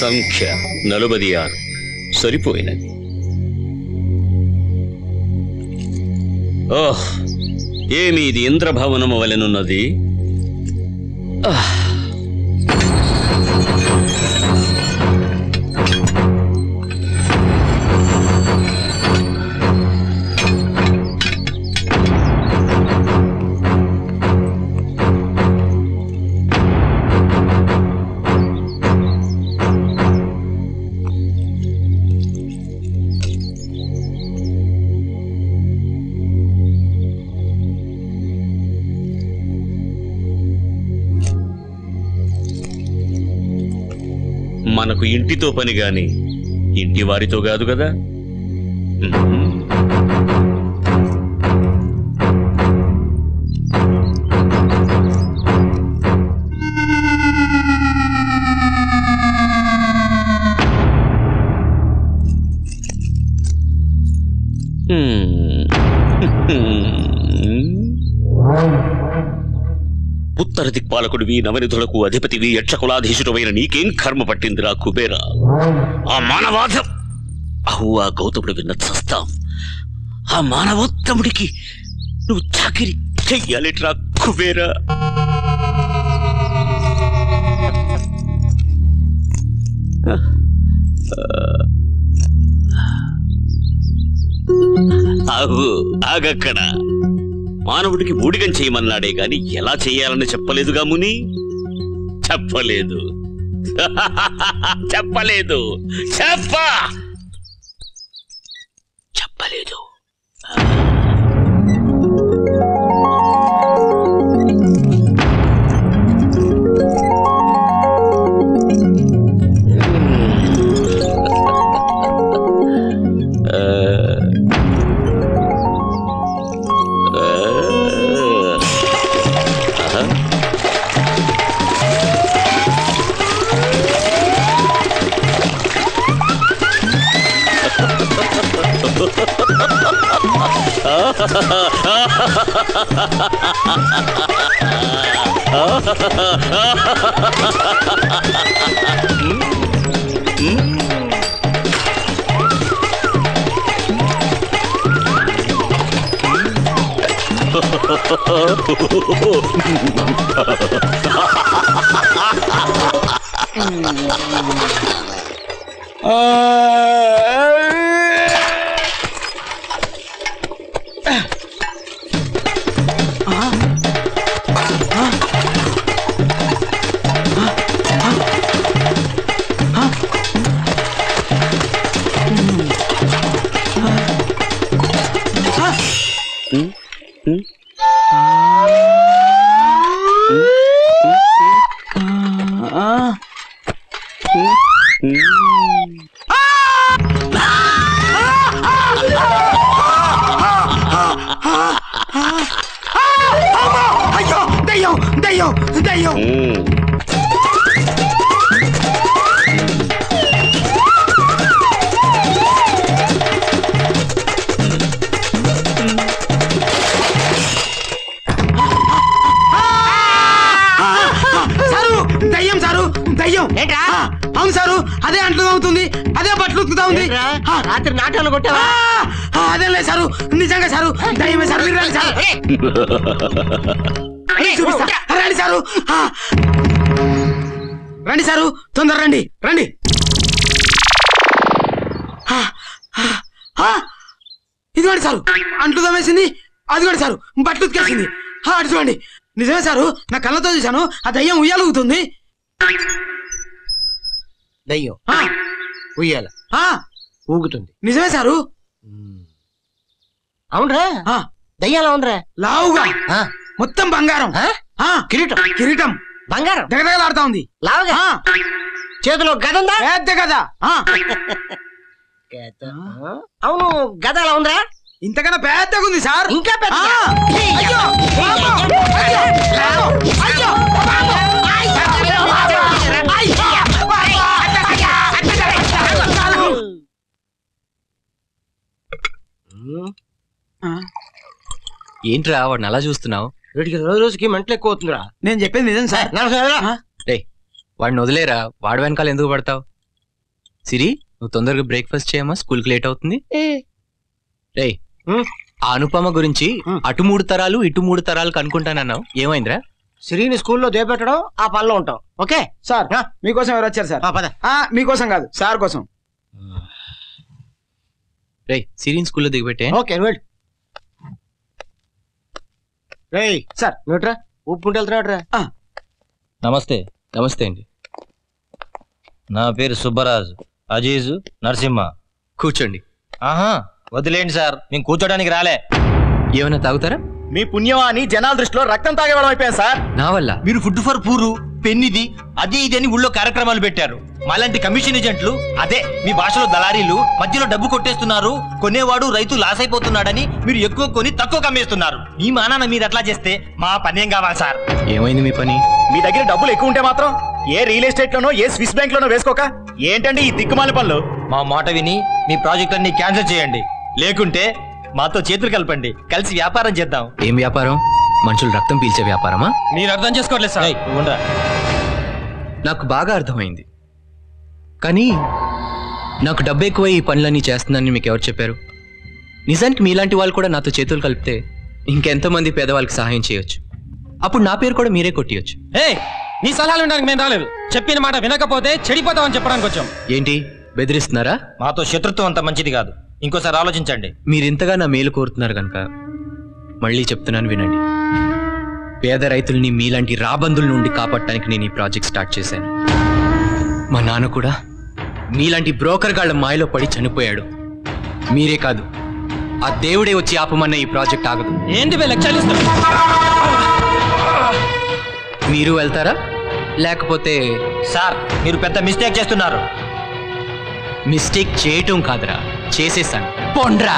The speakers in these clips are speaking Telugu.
సంఖ్య 46 సరిపోయినది. ఓహ్, ఏమి ఇది ఇంద్రభవనము వలెనున్నది. మనకు ఇంటితో పని గాని ఇంటి వారితో కాదు కదా. ఉత్తర దిక్పాలకుడివి, నవనిధులకు అధిపతివి, యక్షకులాధీశుడమైన నీకేం కర్మ పట్టిందిరా కుబేరా? ఆ మానవాధం అహువా గౌతముడు విన్న చస్తాం. ఆ మానవోత్తముడికి నువ్వు చాకిరి చెయ్యాలిట్రా కుబేరా. ఆగక్కడ. మానవుడికి ఊడిగం చేయమన్నాడే గాని ఎలా చెయ్యాలని చెప్పలేదుగా ముని. చెప్పలేదు చెప్పలేదు చెప్పలేదు. అవును సారు, అదే అంట్లు అవుతుంది, అదే బట్టలు ఉతుకుతా ఉంది. రాత్రి నాటకాలు కొట్టావా? అదే లేదు సారు, నిజంగా సారు, దయ్యమే సారు. మీరు రండి సారు, రండి సారు, రండి సారు, తొందర రండి రండి. ఇదిగోండి సారు, అంట్లు తోమేసింది. అదిగోండి సారు, బట్టలు ఉతికేసింది. అటు చూడండి. నిజమే సారు, నా కళ్ళతో చూశాను. ఆ దయ్యం ఉయ్యాలుగుతుంది. దయ్యం ఉయ్యాల ఊగుతుంది. నిజమే సారు. అవునరా? దయ్యాలా ఉందిరా? లావుగా, మొత్తం బంగారం. కిరీటం కిరీటం బంగారం దగదగలాడుతా ఉంది. లావుగా, చేతిలో గద ఉందా? పెద్ద గద. అవును, గద ఎలా ఉందిరా? ఇంతకన్నా పెద్దగా ఉంది సార్. ఇంకా పెద్ద. ఏంట్రా వాడిని అలా చూస్తున్నావు? వీడికి రోజు రోజుకి మెంటలు ఎక్కువ అవుతుందిరా. నేను చెప్పేది నిజం సార్. వాడిని వదిలేరా, వాడి వెనకాల ఎందుకు పడతావు? సిరి నువ్వు తొందరగా బ్రేక్ఫాస్ట్ చేయమా, స్కూల్కి లేట్ అవుతుంది. రేయ్, ఆ అనుపమ గురించి అటు 3 తరాలు ఇటు 3 తరాలు కనుక్కుంటానన్నావు, ఏమైందిరా? సిరిని స్కూల్లో దేపెట్టడం, ఆ పనిలో ఉంటాం. ఓకే సార్ మీకోసం ఎవరు వచ్చారు సార్? పద. మీకోసం కాదు, సార్ కోసం. రేయ్, సిరిని స్కూల్లో దిగబెట్టే. Okay wait. రేయ్ సార్ నువ్వుట్రా, ఉప్పుంటే వెళ్తున్నాడురా. నమస్తే. నమస్తే అండి. నా పేరు సుబ్బరాజు, అజీజు, నరసింహ. కూర్చోండి. ఆహా, వదిలేండి సార్, మేము కూర్చోడానికి రాలే. ఏమైనా తాగుతారా? మీ పుణ్యం అని జనాల దృష్టిలో రక్తం తాగేవాళ్ళం అయిపోయాం సార్. నా వల్ల మీరు ఫుడ్ ఫర్ పూరు, పెన్నిది, అది ఇది అని ఊళ్ళో కార్యక్రమాలు పెట్టారు. మాలాంటి కమిషన్ ఏజెంట్లు, అదే మీ భాషలో దళారీలు మధ్యలో డబ్బు కొట్టేస్తున్నారు. కొనేవాడు రైతు లాస్ అయిపోతున్నాడని మీరు ఎక్కువ కొని తక్కువ కమ్మేస్తున్నారు. మీ మానాన మీరు అట్లా చేస్తే మా పని ఏం కావాలి సార్? ఏమైంది మీ పని? మీ దగ్గర డబ్బులు ఎక్కువ ఉంటే మాత్రం ఏ రియల్ ఎస్టేట్ లోనో ఏ స్విస్ బ్యాంక్ లోనో వేసుకోక ఏంటండి ఈ దిక్కుమాల పనులు? మా మాట విని మీ ప్రాజెక్ట్ అన్ని క్యాన్సిల్ చేయండి, లేకుంటే మాతో చేతులు కలపండి, కలిసి వ్యాపారం చేద్దాం. ఏం వ్యాపారం? మనుషులు రక్తం పీల్చే వ్యాపారమా? మీరు అర్థం చేసుకోవట్లేదు సార్. నాకు బాగా అర్థమైంది, కానీ నాకు డబ్బు ఎక్కువ ఈ పనులన్నీ చేస్తుందని మీకు ఎవరు చెప్పారు? నిజానికి మీలాంటి వాళ్ళు కూడా నాతో చేతులు కలిపితే ఇంకెంతమంది పేదవాళ్ళకి సహాయం చేయొచ్చు. అప్పుడు నా పేరు కూడా మీరే కొట్టియొచ్చు. నీ సలహాలు వినడానికి మేము రాలేదు. చెప్పిన మాట వినకపోతే చెడిపోతామని చెప్పడానికి వచ్చాం. ఏంటి బెదిరిస్తున్నారా? మాతో శత్రుత్వం అంత మంచిది కాదు, ఇంకోసారి ఆలోచించండి. మీరు ఇంతగా నా మేలు కోరుతున్నారు కనుక మళ్ళీ చెప్తున్నాను, వినండి. పేద రైతుల్ని మీలాంటి రాబందుల నుండి కాపాడటానికి నేను ఈ ప్రాజెక్ట్ స్టార్ట్ చేశాను. మా నాన్న కూడా మీలాంటి బ్రోకర్ గాళ్ల మాయలో పడి చనిపోయాడు. మీరే కాదు, ఆ దేవుడే వచ్చి ఆపమన్న ఈ ప్రాజెక్ట్ ఆగదు. ఏంటి లక్ష్యాలు ఇస్తారు? మీరు వెళ్తారా లేకపోతే? సార్, మీరు పెద్ద మిస్టేక్ చేస్తున్నారు. మిస్టేక్ చేయటం కాదురా, చేసేసాను. పొండ్రా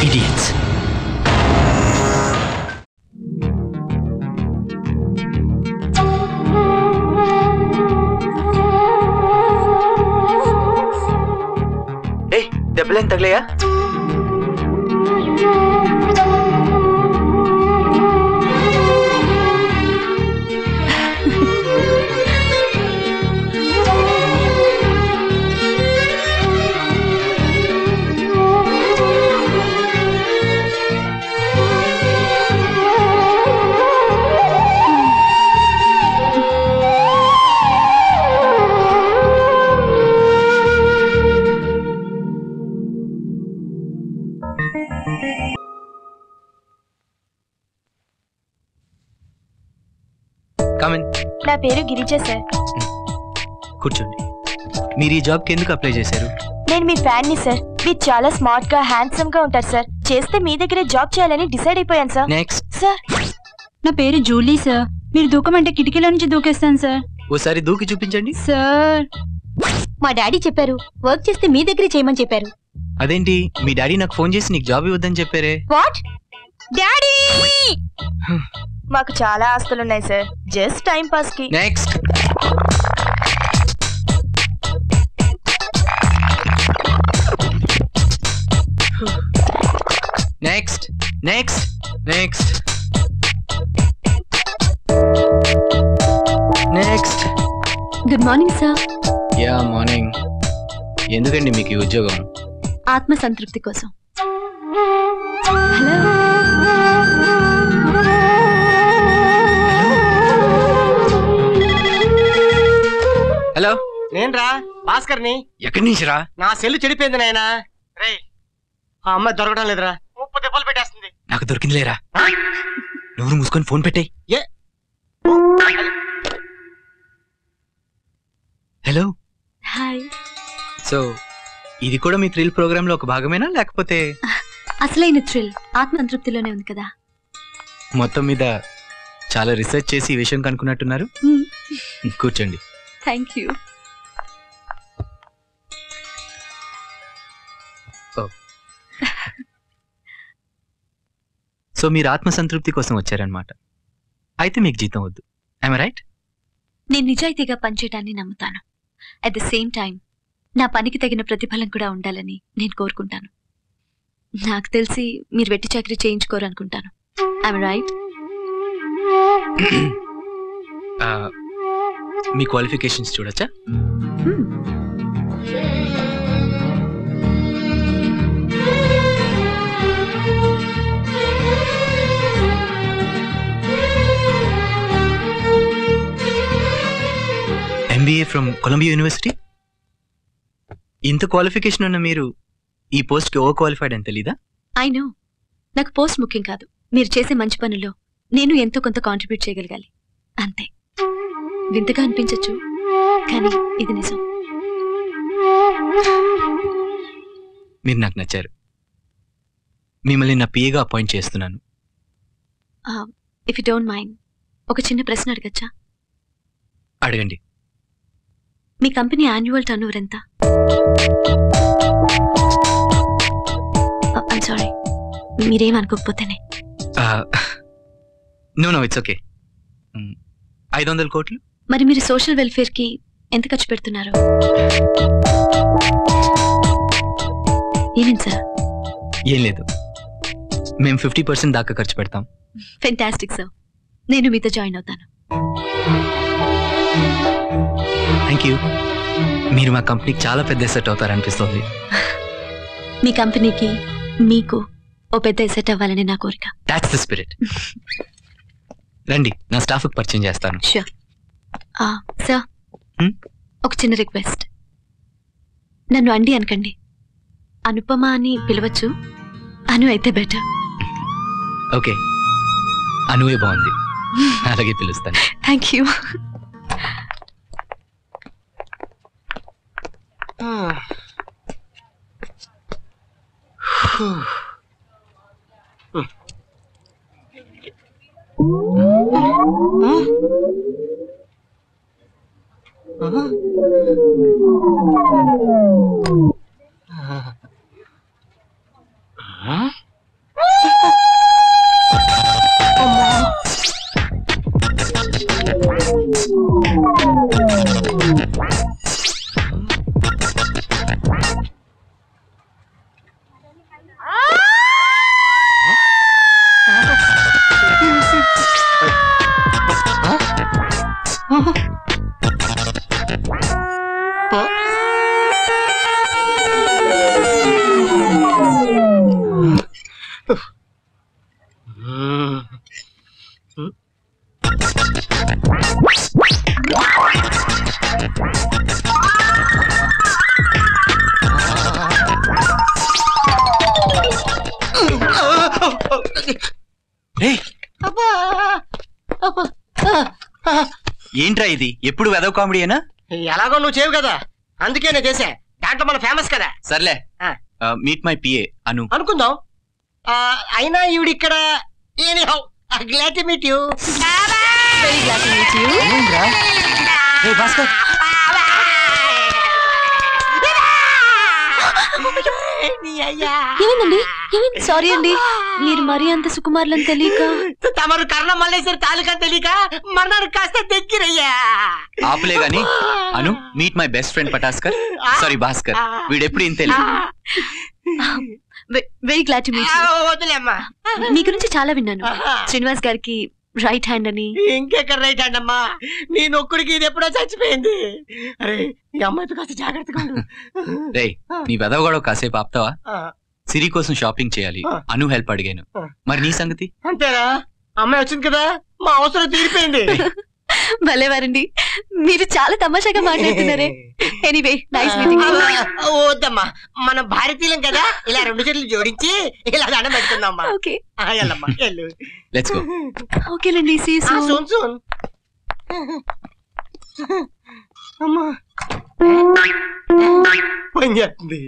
ఇడియట్స్. దెబ్బలేం తగలేయా? నా పేరు గిరిజ సార్. కూర్చోండి. మీరు ఈ జాబ్కి ఎందుకు అప్లై చేశారు? నేను మీ ఫ్యాన్ ని సార్. మీరు చాలా స్మార్ట్ గా హ్యాండ్సమ్ గా ఉంటారు సార్. చేస్తే మీ దగ్గరే జాబ్ చేయాలని డిసైడ్ అయిపోయాను సార్. నెక్స్ట్. సార్, నా పేరు జూలీ సార్. మీరు దూకమంటే కిటికీలో నుంచి దూకేస్తాను సార్. ఓసారి దూకి చూపించండి సార్. మా డాడీ చెప్పారు వర్క్ చేస్తే మీ దగ్గరే చేయమని చెప్పారు. అదేంటి, మీ డాడీ నాకు ఫోన్ చేసి నీకు జాబ్ ఇవ్వద్దని చెప్పారే? వాట్? డాడీ, మాకు చాలా ఆస్తులున్నాయి సార్. జస్ట్ టైం పాస్ కి. Next. Next next next next. Good morning sir. Yeah morning. ఎందుకండి మీకు ఈ ఉద్యోగం? ఆత్మ సంతృప్తి కోసం. హలో. హలో, నేనురా భాస్కర్ని. ఎక్కడి నుంచి రా? నా సెల్ చెడిపోయింది నాయనా. రేయ్, ఆ అమ్మాయి దొరకడం లేదురా. 30 దెబ్బలు పెట్టేస్తుంది. నాకు దొరికింది లేరా. నోరు మూసుకొని ఫోన్ పెట్టాయి. ఏ? హలో. హాయ్. సో ఇది కూడా మీ థ్రిల్ ప్రోగ్రామ్ లో ఒక భాగమేనా, లేకపోతే? అసలైన థ్రిల్ ఆత్మ సంతృప్తిలోనే ఉంది కదా. మొత్తం మీద చాలా రీసెర్చ్ చేసి ఈ విషయం కనుక్కున్నట్టున్నారు. కూర్చోండి. Thank you. సో మీరు ఆత్మ సంతృప్తి కోసం వచ్చారనమాట. అయితే మీకు జీతం వద్దు. I'm right? నేను నిజాయితీగా పనిచేయడాన్ని నమ్ముతాను. అట్ ద సేమ్ టైం నా పనికి తగిన ప్రతిఫలం కూడా ఉండాలని నేను కోరుకుంటాను. నాకు తెలిసి మీరు వెట్టి చాకరీ చేయించుకోరు అనుకుంటాను. I'm right? మీ క్వాలిఫికేషన్స్ చూడొచ్చా? MBA from Columbia university. ఇంత క్వాలిఫికేషన్ ఉన్న మీరు ఈ పోస్ట్కి ఓవర్ క్వాలిఫైడ్ అని తెలీదా? I know. నాకు పోస్ట్ ముఖ్యం కాదు, మీరు చేసే మంచి పనుల్లో నేను ఎంతో కొంత కాంట్రిబ్యూట్ చేయగలగాలి అంతే. వింతగా అనిపించచ్చు, కానీ ఇది నిజం. మీరు నాకు నచ్చారు. మిమ్మల్ని నా పిఏగా అపాయింట్ చేస్తున్నాను. ఇఫ్ యూ డోంట్ మైండ్, ఒక చిన్న ప్రశ్న అడగచ్చా? అడగండి. మీ కంపెనీ యాన్యువల్ టర్నోవర్ ఎంత? ఐమ్ సారీ, మీరేమనుకోకపోతేనే. No it's okay. 500 కోట్లు. మరి మీరు సోషల్ వెల్ఫేర్ కి ఎంత ఖర్చు పెడుతున్నారు? ఏమేం సార్? ఏం లేదు, మేము 50% దాకా ఖర్చు పెడతాం. ఫెంటాస్టిక్ సార్, నేను మీతో జాయిన్ అవుతాను. Thank you. మీరు మా కంపెనీకి చాలా పెద్ద ఎసెట్ అవుతారనిపిస్తుంది. మీ కంపెనీకి మీకు ఓ పెద్ద ఎసెట్ అవ్వాలని నా కోరిక. That's the spirit. రండి, నా స్టాఫ్కి పరిచయం చేస్తాను. షూర్. సార్, ఒక చిన్న రిక్వెస్ట్. నన్ను అండి అనకండి, అనుపమ అని పిలవచ్చు. అను అయితే బెటర్. ఓకే, అనువే బాగుంది, అలాగే పిలుస్తాను. Thank you. ఏంట్రా ఇది? ఎప్పుడు వెదవ కామెడీయేనా? ఎలాగో నువ్వు చేయవు కదా, అందుకే నేను చేసా. దాంట్లో మన ఫేమస్ కదా. సర్లే, మీట్ మై పిఏ అను. అనుకుందాం. అయినా ఈవిడ ఇక్కడ glad to meet you. Very glad to meet you. Bhaskar, ఏమైందండి? ఏమైంది? సారీ అండి, మీరు మరీ అంత సుకుమారులని తెలియక. తమరు కర్ణం మల్లేశ్వరి తాలూకా తెలియక మరణానికి కాస్త దగ్గరయ్యా. ఆపలే గాని Anu, meet my best friend Pataskar. Sorry Bhaskar, వీడెప్పుడు ఇంతే. Very glad to meet you. వదిలేమ్మా, మీ గురించి చాలా విన్నాను. శ్రీనివాస్ గారికి రైట్ హ్యాండ్ అని. ఇంకెక్కడ రైట్ హ్యాండ్ అమ్మా, నీ నొక్కుడికి ఇది ఎప్పుడో చచ్చిపోయింది. అరే, ఈ అమ్మాయితో కాస్త జాగ్రత్తగా ఉండు. రేయ్, నీ వెదవ కూడా కాసేపు ఆపుతావా? సిరి కోసం షాపింగ్ చేయాలి, అను హెల్ప్ అడిగాను. మరి నీ సంగతి? అంతేనా? అమ్మాయి వచ్చింది కదా, మా అవసరం తీరిపోయింది. భలేవారండి, మీరు చాలా తమాషాగా మాట్లాడుతున్నారే. Anyway, nice meeting. వద్దమ్మా, మన భారతీయులం కదా, ఇలా 2 చేతులు జోడించి ఇలా దండం పెట్టుకుందామ్మా. ఓకే, వెళ్ళమ్మా, వెళ్ళు. Let's go. ఓకేనండి, సీ యు సూన్. సూన్. అమ్మా, పని చేస్తుంది.